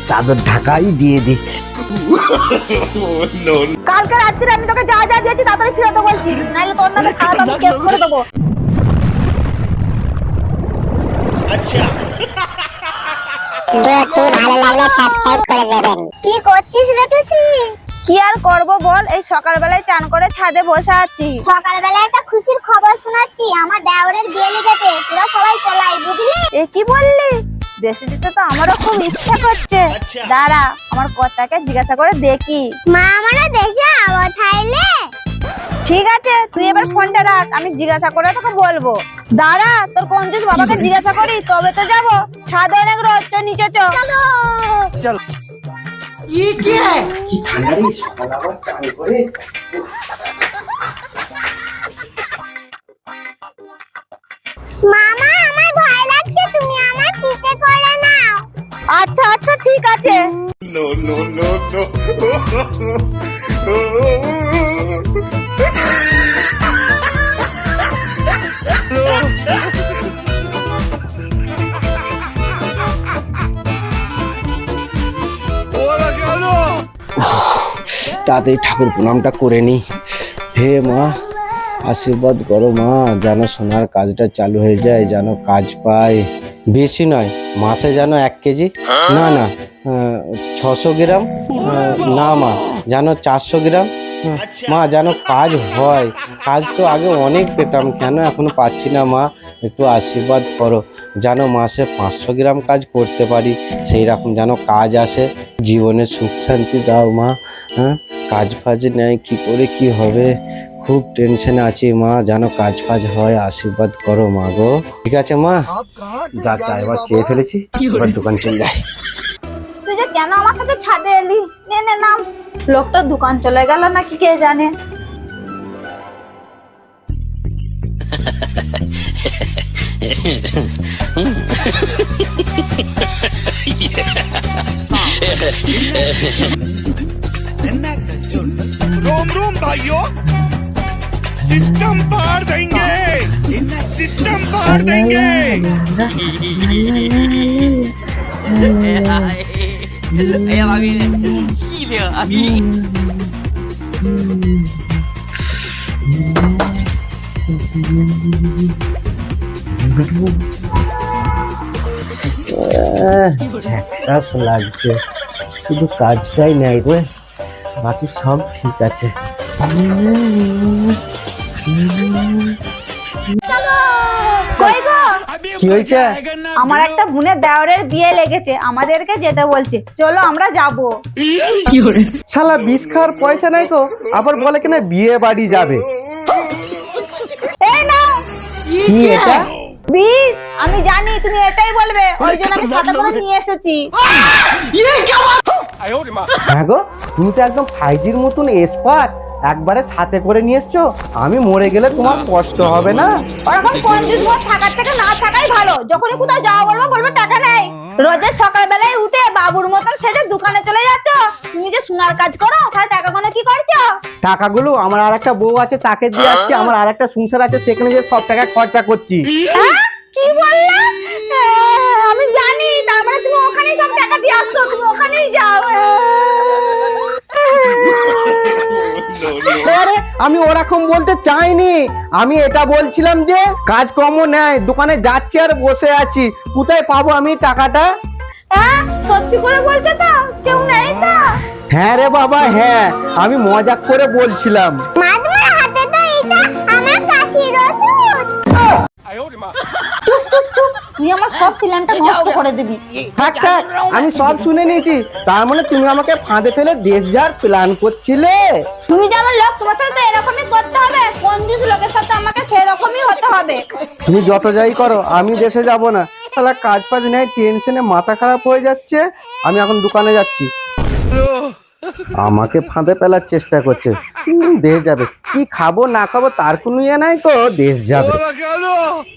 চাদর ঢাকাই দিয়ে দি। কালকে রাত্রে আমি তোকে যা যা দিয়েছি তাড়াতাড়ি ফিরে বলছি, নাহলে তোর নামে খারাপ আমি কেস করে দেবো। ভালো লাগলে সাবস্ক্রাইব করে দেবেন। কি করছিস রে টুসি? কি আর করব বল, এই সকালবেলায় চান করে ছাদে বসে আছি। সকালবেলা একটা খুশির খবর শোনাচ্ছি, আমার দেওরের বিয়ে লেগেছে, তোরা সবাই চলাই, বুঝলি? এ কি বললি? দেশে যেতে তো আমারও খুব ইচ্ছা করছে। দাঁড়া, আমার কর্তাকে জিজ্ঞাসা করে দেখি। মা আমরা দেশে আবো থাইলে। ঠিক আছে, তুই এবার ফোনটা রাখ, আমি জিজ্ঞাসা করে তোকে বলবো। দাঁড়া, তোর কঞ্জুস বাবাকে জিজ্ঞাসা করি তবে তো যাবো। ছাদে অনেক রোদ, তো নিচে চলো। চল। কি ঠান্ডা রে, সকাল আবার চান করে। মামা আমার ভয় লাগছে, তুমি আমার পিঠে করে নাও। আচ্ছা আচ্ছা ঠিক আছে। তাড়াতাড়ি ঠাকুর প্রণামটা করে নি। হে মা, আশীর্বাদ করো মা, যেন সোনার কাজটা চালু হয়ে যায়, যেন কাজ পায়। বেশি নয়, মাসে যেন 1 কেজি, না না 600 গ্রাম, না মা যেন 400 গ্রাম, মা যেন কাজ হয়। কাজ তো আগে অনেক পেতাম, কেন এখনো পাচ্ছি না মা? একটু আশীর্বাদ করো, যেন মাসে 500 গ্রাম কাজ করতে পারি, সেই রকম যেন কাজ আসে। জীবনে সুখ শান্তি দাও মা। হ্যাঁ, কাজ ফাজ নেই, কি করে কি হবে, খুব টেনশনে আছি মা, যেন কাজ ফাজ হয়, আশীর্বাদ করো মা গো। ঠিক আছে মা, যা চাইবার চেয়ে ফেলেছি, এবার দোকান চলে যাই। তুই যে কেন আমার সাথে ছাদে এলি? নে নে নাম। লোকটা দোকান চলে গেল নাকি কে জানে। रोम रोम भाइयों, सिस्टम पार देंगे, सिस्टम पार देंगे। ঝ্যাকাস লাগছে, শুধু কাজটাই নাই রে, বাকি সব ঠিক আছে। কই গো? কি হয়েছে? আমার একটা বোনের দেওরের বিয়ে লেগেছে, আমাদেরকে যেতে বলছে, চলো আমরা যাবো। শালা বিষ খাওয়ার পয়সা নাই তো, আবার বলে কিনা বিয়ে বাড়ি যাবে। এই নাও কি এটা? বিষ। আমি জানি তুমি এটাই বলবে, ওই জন্য আমি সাথে করে নিয়ে এসেছি। হ্যাঁ গো, তুমি তো একদম 5G'র মতন এক্সপার্ট, একবারে সাথে করে নিয়ে এসছো। আমি মরে গেলে তোমার কষ্ট হবে না? ওরকম কঞ্জুস বউ থাকার থেকে না থাকাই ভালো। যখনই কোথাও যাওয়া বলবো টাকা নেই। রোজের সকালবেলায় উঠে বাবুর মতন সেজে দোকানে চলে যাচ্ছ। তুমি যে সোনার কাজ করো, তাহলে টাকা গুলো কি করছো? টাকাগুলো আমার আর একটা বউ আছে, তাকে দিয়ে যাচ্ছি। আমার আর একটা সংসার আছে, সেখানে যে সব টাকা খরচা করছি। হ্যাঁ? কি বললা? আমি জানি, তার মানে তুমি ওখানেই সব টাকা দিয়ে আসছো, তুমি ওখানেই যাও। আরে আমি ওরকম বলতে চাইনি, আমি এটা বলছিলাম যে কাজকর্ম নেই, দোকানে যাচ্ছি আর বসে আছি, কোথায় পাবো আমি টাকাটা? হ্যাঁ, সত্যি করে বলছো তো? কেউ নেই তো? হ্যাঁ রে বাবা, হ্যাঁ, আমি মজাক করে বলছিলাম। মাদুর হাতে তো এটা আমার কাশির ওষুধ। চুপ চুপ চুপ, তুই আমার সব প্ল্যানটা নষ্ট করে দিবি। থাক থাক, আমি সব শুনে নিয়েছি। তার মানে তুমি আমাকে ফাঁদে ফেলে দেশ যাওয়ার প্ল্যান করছিলে? তুমি যেমন লোক, তোমার সাথে এরকমই করতে হবে। কঞ্জুস লোকের সাথে আমাকে সেরকমই হতে হবে। তুমি যত যাই করো, আমি দেশে যাব না। তাহলে কাজ ফাজ নেই, টেনশনে মাথা খারাপ হয়ে যাচ্ছে। আমি এখন দোকানে যাচ্ছি। আমাকে ফাঁদে ফেলার চেষ্টা করছে। দেশ যাবে, কি খাবো না খাবো তার কোনো ইয়ে নাই তো, দেশ যাবে।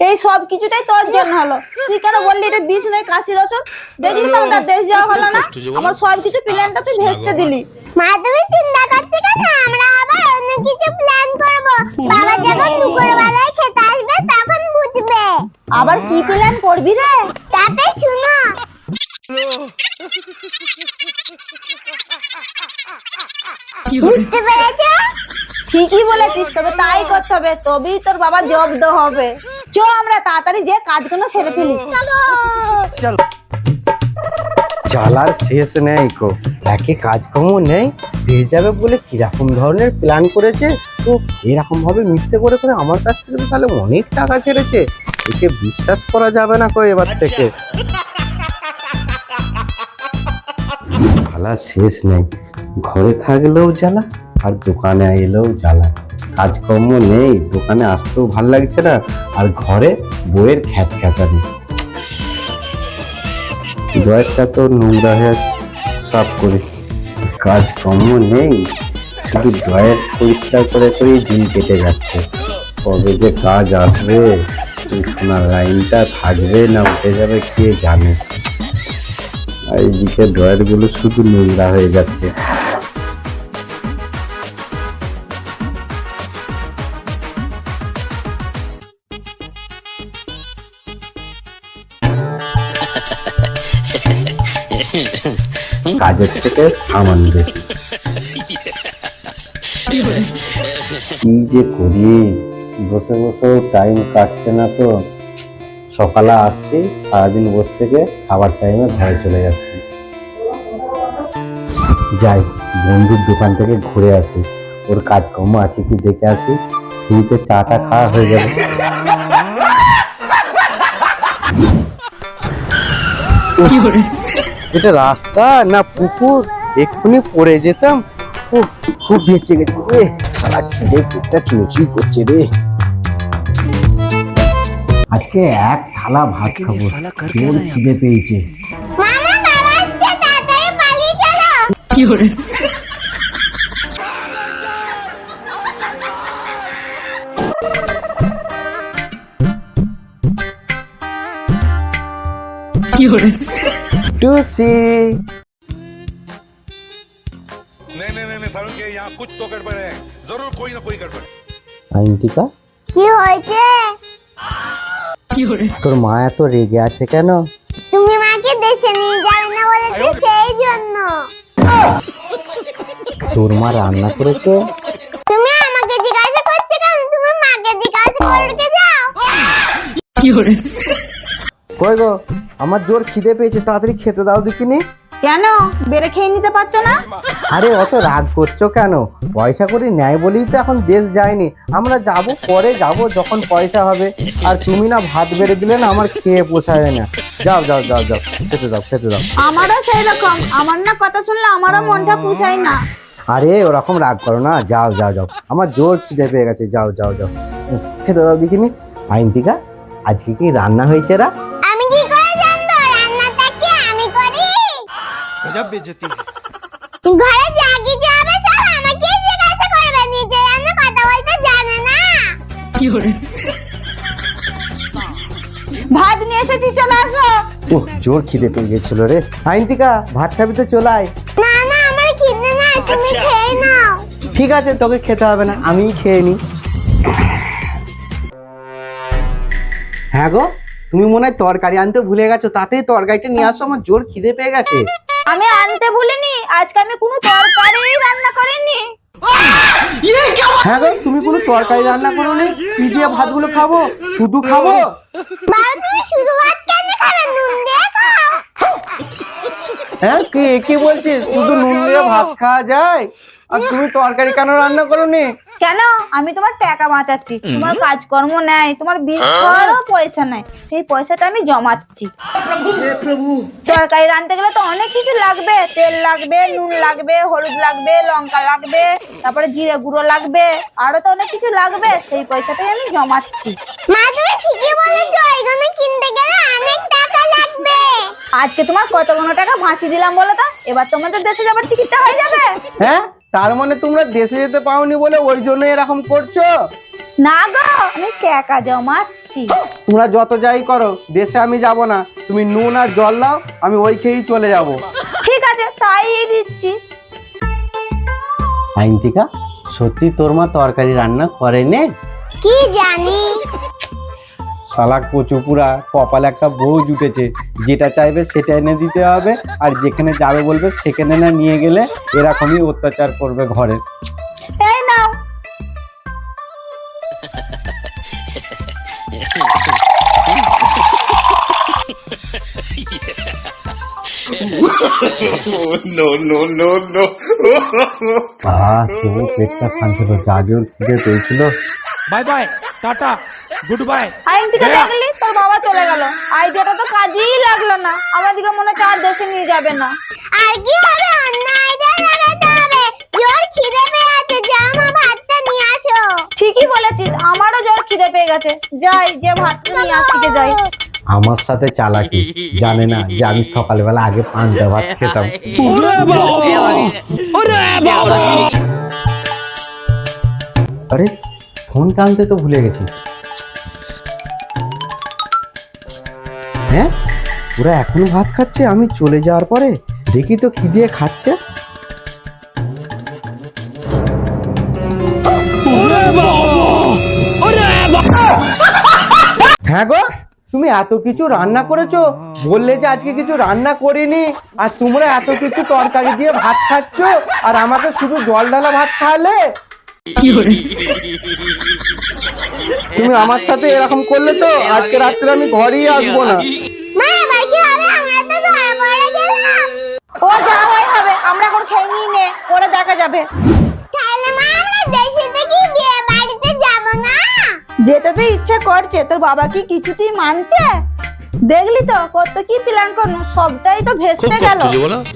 এই সব কিছুটাই তোর জন্য হলো। তুই কেন বললি এটা বিষ নয়, কাশির ওষুধ? দেখলি তো আমার দেশ যাওয়া হলো না। আমার সব কিছু প্ল্যানটা তুই ভেস্তে দিলি। মা তুমি চিন্তা করছো কেন? আমরা আবার অন্য কিছু প্ল্যান করব। বাবা যখন দুপুরবেলায় খেতে আসবে তখন বুঝবে। আবার কি প্ল্যান করবি রে? তাতে শুনো। বুঝতে পেরেছো? ঠিকই বলেছিস, তবে তাই করতে হবে, তবেই তোর বাবা জব্দ হবে। চ আমরা তাড়াতাড়ি যে কাজগুলো সেরে ফেলি। জ্বালার শেষ নেই কো, একে কাজকর্ম নেই, দিয়ে যাবে বলে কিরকম ধরনের প্ল্যান করেছে। তো এরকম ভাবে মিথ্যে করে করে আমার কাছ থেকে তো তাহলে অনেক টাকা ছেড়েছে, একে বিশ্বাস করা যাবে না কো এবার থেকে। জ্বালা শেষ নেই, ঘরে থাকলেও জ্বালা আর দোকানে এলেও জ্বালা। কাজকর্ম নেই, দোকানে আসতেও ভাল লাগছে না, আর ঘরে বইয়ের খ্যাচ খ্যাচানি। ড্রয়ারটা তো নোংরা হয়ে আছে, সাফ করে। কাজকর্ম নেই, শুধু ড্রয়ার পরিষ্কার করে করেই দিন কেটে যাচ্ছে। কবে যে কাজ আসবে, এই সোনার লাইনটা থাকবে না উঠে যাবে কে জানে। আর এইদিকে ড্রয়ারগুলো শুধু নোংরা হয়ে যাচ্ছে। কাজের থেকে সামান বেশি। কি যে করি, বসে বসেও টাইম কাটছে না তো। সকালে আসছি, সারাদিন বসে থেকে খাবার টাইমে ঘরে চলে যাচ্ছি। যাই বন্ধুর দোকান থেকে ঘুরে আসি, ওর কাজকর্ম আছে কি দেখে আসি, ফ্রিতে চাটা খাওয়া হয়ে যাবে। এটা রাস্তা না পুকুর, এক্ষুনি পড়ে যেতাম। খুব বেঁচে গেছি রে, সারা খিদে পেটটা চুচুই করছে রে। আজকে এক থালা ভাত খাবো, জোর খিদে পেয়েছে। মামা বাবা আসছে, তাড়াতাড়ি পালিয়ে চলো। টুসি नहीं सारुण के यहाँ कुछ तो गड़बड़ है, जरूर कोई ना कोई गड़बड़। আইন্তিকা, কি হয়েছে? তোর মা এত রেগে আছে কেন? তুমি মাকে দেশে নিয়ে যাবে না বলেছে, সেই জন্য। তোর মা রান্না করেছে? তুমি আমাকে জিজ্ঞাসা করছো কেন? তুমি মাকে জিজ্ঞাসা করতে যাও। কই গো, আমার জোর খিদে পেয়েছে, তাড়াতাড়ি খেতে দাও দেখিনি। কেন বেড়ে খেয়ে নিতে পারছো না? আরে অত রাগ করছো কেন? পয়সা করে নেয় বলেই তো এখন দেশ যায়নি। আমরা যাব, পরে যাব যখন পয়সা হবে। আর তুমি না ভাত বেড়ে দিলে না, আমার খেয়ে পোষায় না। যাও যাও যাও যাও, খেতে দাও খেতে দাও। আমারও সেই রকম, আমার না কথা শুনলে আমারও মনটা পুষায় না। আরে ওরকম রাগ করো না, যাও যাও যাও, আমার জোর খিদে পেয়ে গেছে, যাও যাও যাও, খেতে দাও দেখিনি। আইন্তিকা, আজকে কি রান্না হয়েছে রা? আমি কি করে জানবো রান্নাটা কি আমি করি? गजब बेइज्जती है। ঘরে যা কিছু হবে সব আমাকে জিজ্ঞাসা করবে, নিজে রান্না কথা বলতে জানে না। ভাত নিয়ে এসেছি, চলে আসো। ওহ, জোর খিদে পেয়ে গেছিল রে। আইন্তিকা, ভাত খাবি তো চলে আয়। না না, আমার খিদে নাই, তুমি খেয়ে নাও। ঠিক আছে, তোকে খেতে হবে না, আমিই খেয়ে নি। হ্যাঁ গো, তুমি মনে হয় তরকারি আনতে ভুলে গেছো, তাতেই তরকারিটা নিয়ে আসো, আমার জোর খিদে পেয়ে গেছে। আমি আনতে ভুলিনি, আজকে আমি কোনো তরকারি রান্না করিনি। হ্যাঁ গো, তুমি কোনো তরকারি রান্না করোনি? কি দিয়ে ভাতগুলো খাবো? শুধু খাবো? বাবা তুমি শুধু ভাত কেন খাবে? নুন দিয়ে খাও। হ্যাঁ, কি বলছিস? শুধু নুন দিয়ে ভাত খাওয়া যায়? আর তুমি তরকারি কেন রান্না করোনি? কেন? আমি তোমার টাকা বাঁচাচ্ছি, তোমার কাজকর্ম নাই, তোমার বীজ খাওয়ারও পয়সা নাই, সেই পয়সাটা আমি জমাচ্ছি। তরকারি রাঁধতে গেলে তো অনেক কিছু লাগবে, তেল লাগবে, নুন লাগবে, হলুদ লাগবে, লঙ্কা লাগবে, তারপরে জিরে গুঁড়ো লাগবে, আরো তো অনেক কিছু লাগবে, সেই পয়সাটাই আমি জমাচ্ছি। মা তুমি ঠিকই বলেছো, এগুলো কিনতে গেলে অনেক টাকা লাগবে। আজকে তোমার কতগুলো টাকা বাঁচিয়ে দিলাম বলো তো? এবার তোমাদের দেশে যাবার টিকিটটা হয়ে যাবে। হ্যাঁ, তার মানে তোমরা দেশে যেতে পাওনি বলে ওই জন্য এরকম করছো? না গো, আমি টাকা জমাচ্ছি। তোমরা যত যাই করো, দেশে আমি যাব না। তুমি নুন আর জল দাও, আমি ওই খেয়েই চলে যাব। ঠিক আছে, তাই দিচ্ছি। আইন্তিকা, সত্যি তোর মা তরকারি রান্না করেনি? কি জানি। শালা কচুপুরা কপালে একটা বউ জুটেছে, যেটা চাইবে সেটা এনে দিতে হবে, আর যেখানে যাবে বলবে সেখানে না নিয়ে গেলে এরকমই অত্যাচার করবে ঘরে। এই নাও। তবু পেটটা শান্তি হলো, যা জোর খিদে পেয়েছিল। Bye bye tata goodbye. আইনটিকে দেখলি তোর বাবা চলে গেল, আইডিয়াটা তো কাজেই লাগলো না, আমাদেরকে মনে হচ্ছে আর দেশে নিয়ে যাবে না। আর কি হবে, অন্য আইডিয়া লাগাতে হবে। জোর খিদে পেয়ে আছে, যাও মা ভাতটা নিয়ে আসো। ঠিকই বলেছিস, আমারও জোর খিদে পেয়ে গেছে, যাই যে ভাতটা নিয়ে আসতে যাই। আমার সাথে চালাকি, জানে না যে আমি সকালবেলা আগে পান্তা ভাত খেতাম। আরে ফোন টানতে তো ভুলে গেছি। হ্যাঁ, ওরা এখনো ভাত খাচ্ছে আমি চলে যাওয়ার পরে? দেখি তো কি দিয়ে খাচ্ছে। হ্যাঁ গো, তুমি এত কিছু রান্না করেছো, বললে যে আজকে কিছু রান্না করিনি, আর তোমরা এত কিছু তরকারি দিয়ে ভাত খাচ্ছ, আর আমাকে শুধু জল ঢালা ভাত খাওয়ালে। তুমি আমার সাথে এরকম করলে তো আজকে রাত্রে আমি ঘরেই আসবো না। মা এবার কি হবে, আমরা তো ধরা পড়ে গেলাম। ও যা হয় হবে, আমরা এখন খেয়ে নিই নে, পরে দেখা যাবে। তাহলে মা আমরা দেশে থেকে বিয়ে বাড়িতে যাব না? যেতে তো ইচ্ছে করছে, তোর বাবা কি কিছুতেই মানছে? দেখলি তো কত কি প্ল্যান করলো, সবটাই তো ভেস্তে গেল।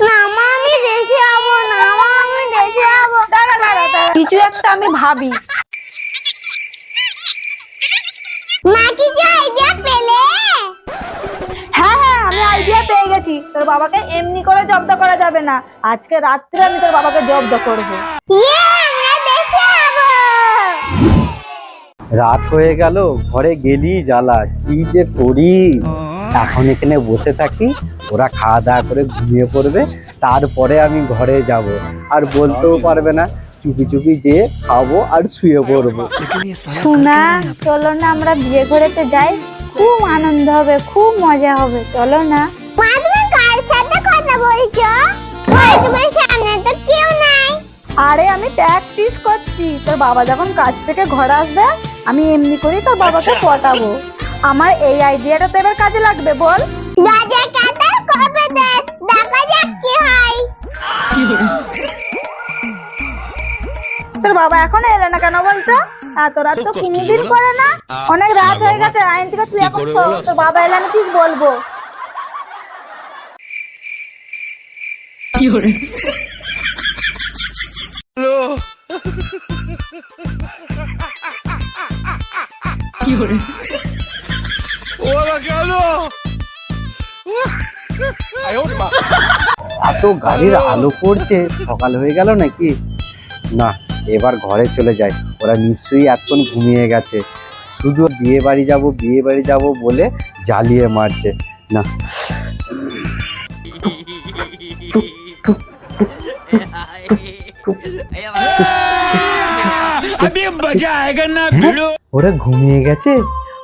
না মা আমি দেশে যাব না, মা আমি দেশে যাব। দাঁড়া দাঁড়া দাঁড়া, কিছু একটা আমি ভাবি। মা কিছু আইডিয়া পেলে? হ্যাঁ হ্যাঁ, আমি আইডিয়া পেয়ে গেছি। তোর বাবাকে এমনি করে জব্দ করা যাবে না, আজকে রাত্রে আমি তোর বাবাকে জব্দ করবো। আমরা দেশে যাব। রাত হয়ে গেল, ঘরে গেলি জ্বালা, কি যে করি। এখন এখানে বসে থাকি, ওরা খাওয়া দাওয়া করে ঘুমিয়ে পড়বে, তারপরে আমি ঘরে যাব, আর বলতেও পারবে না, চুপি চুপি যেয়ে খাবো আর শুয়ে পড়বো। শোনা, চলো না আমরা বিয়ে ঘরেতে যাই, খুব আনন্দ হবে, খুব মজা হবে, চলো না। মা তুমি কার সাথে কথা বলছো? ওই তোমার সামনে তো কেউ নাই। আরে আমি প্র্যাকটিস করছি, তোর বাবা যখন কাজ থেকে ঘরে আসবে আমি এমনি করেই তোর বাবাকে পটাবো। আমার এই আইডিয়াটা তো এবার কাজে লাগবে, বল। রাজা কাতার কবে দেখ, দেখা যাক কি হয়। তোর বাবা এখন এলো না কেন বলতো? এত রাত তো কোনোদিন করে না, অনেক রাত হয়ে গেছে। আইন থেকে তুই এখন শো, তোর বাবা এলে আমি ঠিক বলবো। এত গাড়ির আলো পড়ছে, সকাল হয়ে গেল নাকি? না, এবার ঘরে চলে যাই, ওরা নিশ্চয়ই এতক্ষণ ঘুমিয়ে গেছে, শুধু বিয়ে বাড়ি যাব বলে জ্বালিয়ে মারছে। না, ওরা ঘুমিয়ে গেছে,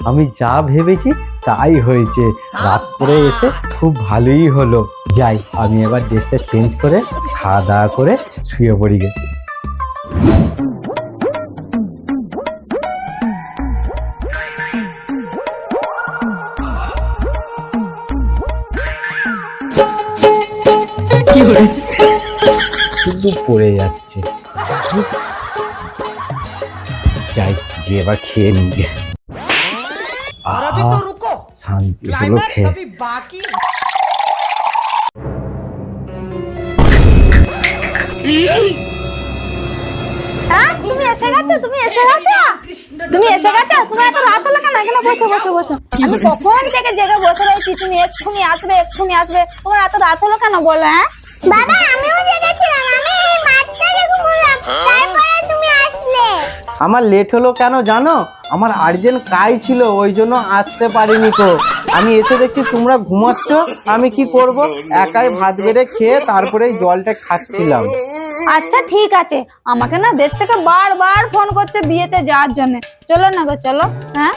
আমি যা ভেবেছি তাই হয়েছে, রাত করে এসে খুব ভালোই হলো। যাই, আমি এবার ড্রেসটা চেঞ্জ করে খাওয়া দাওয়া করে শুয়ে পড়ি গে। শুধু পড়ে যাচ্ছে, যাই যে এবার খেয়ে নিয়ে শান্তি হলো খেয়ে। হ্যাঁ, তুমি এসে গেছো, তুমি এসে গেছো। তুমি এত রাত হলো কেন? এখানে বসো বসো বসো, আমি কখন থেকে জেগে বসে রয়েছি, তুমি এক্ষুনি আসবে। তোমার এত রাত হলো কেন বলো? হ্যাঁ বাবা আমিও জেগেছিলাম, আমি এই মাঠটাতে ঘুমোলাম, তারপরে তুমি আসলে। আমার লেট হলো কেন জানো? আমার আর্জেন্ট কাজ ছিল, ওই জন্য আসতে পারিনি। তো আমি এসে দেখছি তোমরা ঘুমাচ্ছ, আমি কি করব, একাই ভাত বেড়ে খেয়ে তারপরে জলটা খাচ্ছিলাম। আচ্ছা ঠিক আছে, আমাকে না দেশ থেকে বারবার ফোন করছে বিয়েতে যাওয়ার জন্য, চলো না গো চলো। হ্যাঁ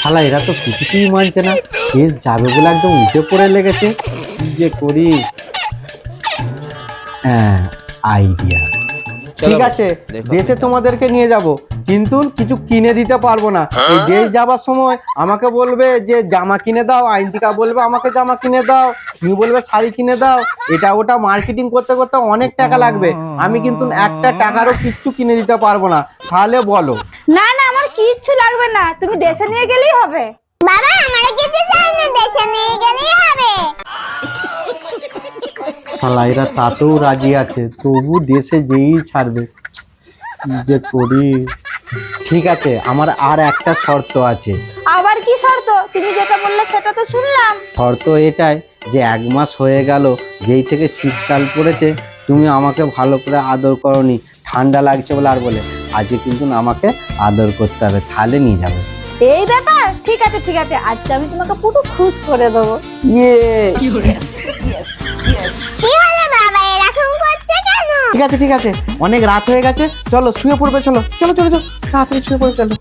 শালা এরা তো কিছুতেই মানছে না, দেশ যাবে বলে একদম উঠে পড়ে লেগেছে। কি যে করি, হ্যাঁ আইডিয়া, ঠিক আছে দেশে তোমাদেরকে নিয়ে যাব, কিন্তু কিছু কিনে দিতে পারবো না। এই দেশ যাবার সময় আমাকে বলবে যে জামা কিনে দাও, আইনটিকা বলবে আমাকে জামা কিনে দাও, তুমি বলবে শাড়ি কিনে দাও, এটা ওটা মার্কেটিং করতে করতে অনেক টাকা লাগবে। আমি কিন্তু একটা টাকারও কিচ্ছু কিনে দিতে পারবো না, তাহলে বলো। না না, আমার কিচ্ছু লাগবে না, তুমি দেশে নিয়ে গেলেই হবে। বাবা আমরা কিছু চাই না, দেশে নিয়ে গেলেই হবে। শালা এরা তাতেও রাজি আছে, তবু দেশে যেই ছাড়বে। কি যে করি, ঠিক আছে আমার আর একটা শর্ত আছে। আবার কি শর্ত? তুমি যেটা বললে সেটা তো শুনলাম। শর্ত এটাই যে 1 মাস হয়ে গেল যেই থেকে শীতকাল পড়েছে, তুমি আমাকে ভালো করে আদর করনি, ঠান্ডা লাগছে বলে আর বলে, আজকে কিন্তু আমাকে আদর করতে হবে, তাহলে নিয়ে যাবে। এই ব্যাপার, ঠিক আছে ঠিক আছে, আজকে আমি তোমাকে পুরো খুশ করে দেবো। কি হলো বাবা এরকম করছে কেন? ঠিক আছে অনেক রাত হয়ে গেছে, চলো শুয়ে পড়বে, চলো চলো চলো চলো তাড়াতাড়ি শুয়ে পড়বে, চলো।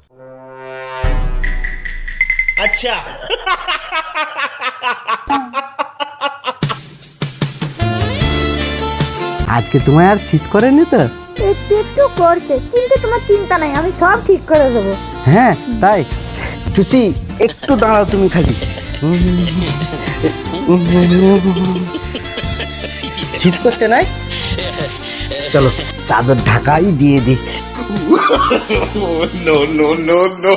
আজকে তোমায় আর শীত করেনি তো? একটু একটু করছে, কিন্তু তোমার চিন্তা নাই, আমি সব ঠিক করে দেবো। হ্যাঁ তাই? টুসি একটু দাঁড়াও তুমি খালি। শীত করছে নাই? চলো চাদর ঢাকাই দিয়ে দি। नो नो नो नो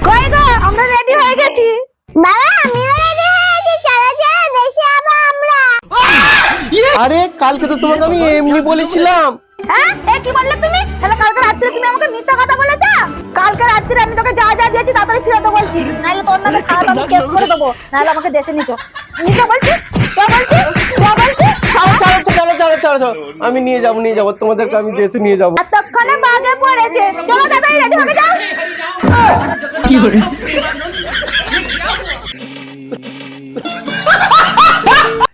কই গো, আমরা রেডি হয়ে গেছি। বাবা আমিও রেডি হয়ে গেছি, চলো চলো দেশে যাবো আমরা। আরে কালকে তো তোমাকে আমি এমনি বলেছিলাম। হ্যাঁ কি বললে তুমি? তাহলে কালকে রাত্রে তুমি আমাকে মিথ্যা কথা বলেছো। কালকে রাত্রে আমি তোকে যা যা দিয়েছি তাড়াতাড়ি ফিরতে বলছি, নাহলে তোর নামে খারাপ আমি কেস করে দেবো, নাহলে আমাকে দেশে নিচো নিচো বলছি, চ বলছি, চ বলছি। চলো আমি নিয়ে যাবো তোমাদেরকে, আমি দেশে নিয়ে যাবো। এতক্ষণে বাগে পড়েছে, চলো দাদা রেডি হয়ে যাও।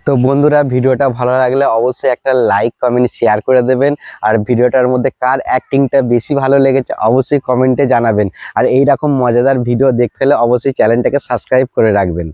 তো বন্ধুরা ভিডিওটা ভালো লাগলে অবশ্যই একটা লাইক কমেন্ট শেয়ার করে দেবেন, আর ভিডিওটার মধ্যে কার অ্যাক্টিংটা বেশি ভালো লেগেছে অবশ্যই কমেন্টে জানাবেন, আর এইরকম মজাদার ভিডিও দেখতে হলে অবশ্যই চ্যানেলটাকে সাবস্ক্রাইব করে রাখবেন।